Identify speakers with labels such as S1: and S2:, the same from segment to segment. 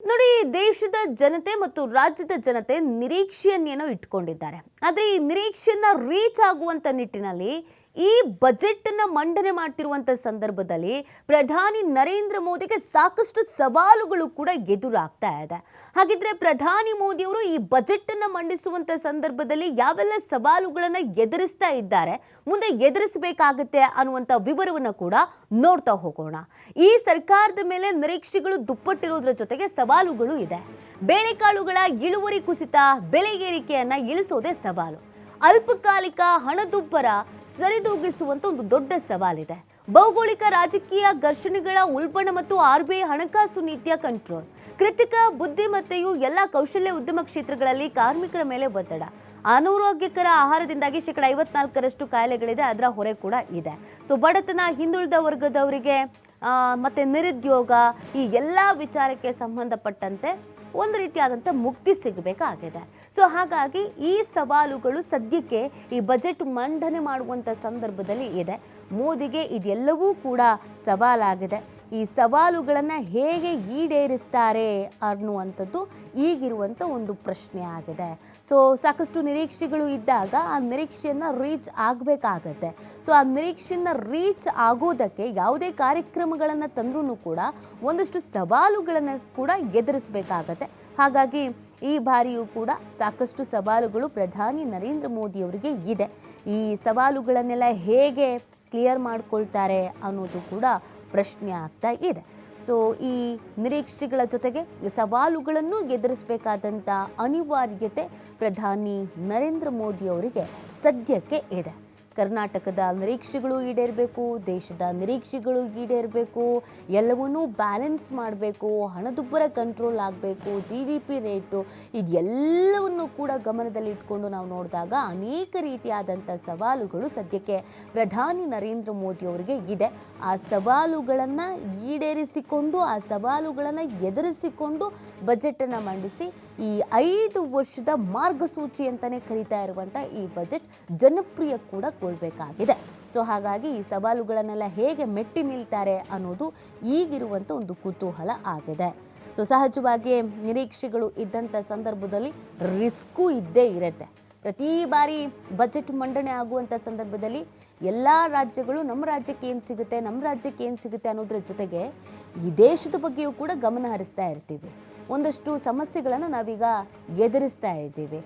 S1: ನೋಡಿ, ದೇಶದ ಜನತೆ ಮತ್ತು ರಾಜ್ಯದ ಜನತೆ ನಿರೀಕ್ಷೆಯನ್ನೇನೋ ಇಟ್ಕೊಂಡಿದ್ದಾರೆ. ಆದರೆ ಈ ನಿರೀಕ್ಷೆಯನ್ನ ರೀಚ್ ಆಗುವಂತ ನಿಟ್ಟಿನಲ್ಲಿ ಈ ಬಜೆಟ್ ಅನ್ನ ಮಂಡನೆ ಮಾಡ್ತಿರುವಂತ ಸಂದರ್ಭದಲ್ಲಿ ಪ್ರಧಾನಿ ನರೇಂದ್ರ ಮೋದಿಗೆ ಸಾಕಷ್ಟು ಸವಾಲುಗಳು ಕೂಡ ಎದುರಾಗ್ತಾ ಇದೆ. ಹಾಗಿದ್ರೆ ಪ್ರಧಾನಿ ಮೋದಿ ಅವರು ಈ ಬಜೆಟ್ ಅನ್ನ ಮಂಡಿಸುವಂತ ಸಂದರ್ಭದಲ್ಲಿ ಯಾವೆಲ್ಲ ಸವಾಲುಗಳನ್ನ ಎದುರಿಸ್ತಾ ಇದ್ದಾರೆ, ಮುಂದೆ ಎದುರಿಸಬೇಕಾಗುತ್ತೆ ಅನ್ನುವಂತ ವಿವರವನ್ನ ಕೂಡ ನೋಡ್ತಾ ಹೋಗೋಣ. ಈ ಸರ್ಕಾರದ ಮೇಲೆ ನಿರೀಕ್ಷೆಗಳು ದುಪ್ಪಟ್ಟಿರೋದ್ರ ಜೊತೆಗೆ ಸವಾಲುಗಳು ಇದೆ. ಬೇಳೆಕಾಳುಗಳ ಇಳುವರಿ ಕುಸಿತ, ಬೆಲೆ ಏರಿಕೆಯನ್ನ ಇಳಿಸೋದೇ ಸವಾಲು. ಅಲ್ಪಕಾಲಿಕ ಹಣದುಬ್ಬರ ಸರಿದೂಗಿಸುವಂತ ಒಂದು ದೊಡ್ಡ ಸವಾಲಿದೆ. ಭೌಗೋಳಿಕ ರಾಜಕೀಯ ಘರ್ಷಣೆಗಳ ಉಲ್ಬಣ ಮತ್ತು RBI ಹಣಕಾಸು ನೀತಿಯ ಕಂಟ್ರೋಲ್, ಕೃತಕ ಬುದ್ಧಿಮತ್ತೆಯು ಎಲ್ಲ ಕೌಶಲ್ಯ ಉದ್ಯಮ ಕ್ಷೇತ್ರಗಳಲ್ಲಿ ಕಾರ್ಮಿಕರ ಮೇಲೆ ಒತ್ತಡ, ಅನಾರೋಗ್ಯಕರ ಆಹಾರದಿಂದಾಗಿ 54% ಕಾಯಿಲೆಗಳಿದೆ, ಅದರ ಹೊರೆ ಕೂಡ ಇದೆ. ಸೊ ಬಡತನ, ಹಿಂದುಳಿದ ವರ್ಗದವರಿಗೆ ಮತ್ತೆ ನಿರುದ್ಯೋಗ, ಈ ಎಲ್ಲ ವಿಚಾರಕ್ಕೆ ಸಂಬಂಧಪಟ್ಟಂತೆ ಒಂದು ರೀತಿಯಾದಂಥ ಮುಕ್ತಿ ಸಿಗಬೇಕಾಗಿದೆ. ಸೊ ಹಾಗಾಗಿ ಈ ಸವಾಲುಗಳು ಸದ್ಯಕ್ಕೆ ಈ ಬಜೆಟ್ ಮಂಡನೆ ಮಾಡುವಂಥ ಸಂದರ್ಭದಲ್ಲಿ ಇದೆ. ಮೋದಿಗೆ ಇದೆಲ್ಲವೂ ಕೂಡ ಸವಾಲಾಗಿದೆ. ಈ ಸವಾಲುಗಳನ್ನು ಹೇಗೆ ಈಡೇರಿಸ್ತಾರೆ ಅನ್ನುವಂಥದ್ದು ಈಗಿರುವಂಥ ಒಂದು ಪ್ರಶ್ನೆ ಆಗಿದೆ. ಸೊ ಸಾಕಷ್ಟು ನಿರೀಕ್ಷೆಗಳು ಇದ್ದಾಗ ಆ ನಿರೀಕ್ಷೆಯನ್ನು ರೀಚ್ ಆಗಬೇಕಾಗತ್ತೆ. ಸೊ ಆ ನಿರೀಕ್ಷೆಯನ್ನು ರೀಚ್ ಆಗೋದಕ್ಕೆ ಯಾವುದೇ ಕಾರ್ಯಕ್ರಮಗಳನ್ನು ತಂದ್ರೂ ಕೂಡ ಒಂದಷ್ಟು ಸವಾಲುಗಳನ್ನು ಕೂಡ ಎದುರಿಸಬೇಕಾಗತ್ತೆ. ಹಾಗಾಗಿ ಈ ಬಾರಿಯೂ ಕೂಡ ಸಾಕಷ್ಟು ಸವಾಲುಗಳು ಪ್ರಧಾನಿ ನರೇಂದ್ರ ಮೋದಿ ಅವರಿಗೆ ಇದೆ. ಈ ಸವಾಲುಗಳನ್ನೆಲ್ಲ ಹೇಗೆ ಕ್ಲಿಯರ್ ಮಾಡ್ಕೊಳ್ತಾರೆ ಅನ್ನೋದು ಕೂಡ ಪ್ರಶ್ನೆ ಆಗ್ತಾ ಇದೆ. ಸೊ ಈ ನಿರೀಕ್ಷೆಗಳ ಜೊತೆಗೆ ಸವಾಲುಗಳನ್ನು ಎದುರಿಸಬೇಕಾದಂಥ ಅನಿವಾರ್ಯತೆ ಪ್ರಧಾನಿ ನರೇಂದ್ರ ಮೋದಿ ಅವರಿಗೆ ಸದ್ಯಕ್ಕೆ ಇದೆ. ಕರ್ನಾಟಕದ ನಿರೀಕ್ಷೆಗಳು ಈಡೇರಬೇಕು, ದೇಶದ ನಿರೀಕ್ಷೆಗಳು ಈಡೇರಬೇಕು, ಎಲ್ಲವನ್ನೂ ಬ್ಯಾಲೆನ್ಸ್ ಮಾಡಬೇಕು, ಹಣದುಬ್ಬರ ಕಂಟ್ರೋಲ್ ಆಗಬೇಕು, GDP ರೇಟು, ಇದೆಲ್ಲವನ್ನು ಕೂಡ ಗಮನದಲ್ಲಿ ಇಟ್ಕೊಂಡು ನಾವು ನೋಡಿದಾಗ ಅನೇಕ ರೀತಿಯಾದಂಥ ಸವಾಲುಗಳು ಸದ್ಯಕ್ಕೆ ಪ್ರಧಾನಿ ನರೇಂದ್ರ ಮೋದಿ ಅವರಿಗೆ ಇದೆ. ಆ ಸವಾಲುಗಳನ್ನು ಈಡೇರಿಸಿಕೊಂಡು, ಆ ಸವಾಲುಗಳನ್ನು ಎದುರಿಸಿಕೊಂಡು ಬಜೆಟನ್ನು ಮಂಡಿಸಿ ಈ 5 ವರ್ಷದ ಮಾರ್ಗಸೂಚಿ ಅಂತಲೇ ಕರೀತಾ ಇರುವಂಥ ಈ ಬಜೆಟ್ ಜನಪ್ರಿಯ ಕೂಡ ಬೇಕಾಗಿದೆ. ಸೊ ಹಾಗಾಗಿ ಈ ಸವಾಲುಗಳನ್ನೆಲ್ಲ ಹೇಗೆ ಮೆಟ್ಟಿ ನಿಲ್ತಾರೆ ಅನ್ನೋದು ಈಗಿರುವಂಥ ಒಂದು ಕುತೂಹಲ ಆಗಿದೆ. ಸೊ ಸಹಜವಾಗಿ ನಿರೀಕ್ಷೆಗಳು ಇದ್ದಂಥ ಸಂದರ್ಭದಲ್ಲಿ ರಿಸ್ಕು ಇದ್ದೇ ಇರುತ್ತೆ. ಪ್ರತಿ ಬಾರಿ ಬಜೆಟ್ ಮಂಡನೆ ಆಗುವಂಥ ಸಂದರ್ಭದಲ್ಲಿ ಎಲ್ಲ ರಾಜ್ಯಗಳು ನಮ್ಮ ರಾಜ್ಯಕ್ಕೆ ಏನು ಸಿಗುತ್ತೆ, ನಮ್ಮ ರಾಜ್ಯಕ್ಕೆ ಏನು ಸಿಗುತ್ತೆ ಅನ್ನೋದ್ರ ಜೊತೆಗೆ ಈ ದೇಶದ ಬಗ್ಗೆಯೂ ಕೂಡ ಗಮನ ಹರಿಸ್ತಾ ಇರ್ತೀವಿ. ಒಂದಷ್ಟು ಸಮಸ್ಯೆಗಳನ್ನು ನಾವೀಗ ಎದುರಿಸ್ತಾ ಇದ್ದೀವಿ.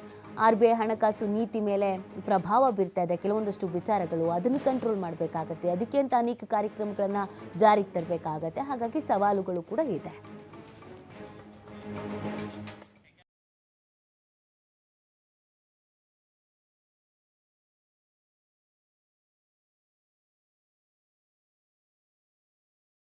S1: RBI ಹಣಕಾಸು ನೀತಿ ಮೇಲೆ ಪ್ರಭಾವ ಬೀರ್ತಾ ಇದೆ ಕೆಲವೊಂದಷ್ಟು ವಿಚಾರಗಳು, ಅದನ್ನು ಕಂಟ್ರೋಲ್ ಮಾಡಬೇಕಾಗತ್ತೆ. ಅದಕ್ಕೆ ಅಂತ ಅನೇಕ ಕಾರ್ಯಕ್ರಮಗಳನ್ನು ಜಾರಿಗೆ ತರಬೇಕಾಗತ್ತೆ. ಹಾಗಾಗಿ ಸವಾಲುಗಳು ಕೂಡ ಇದೆ.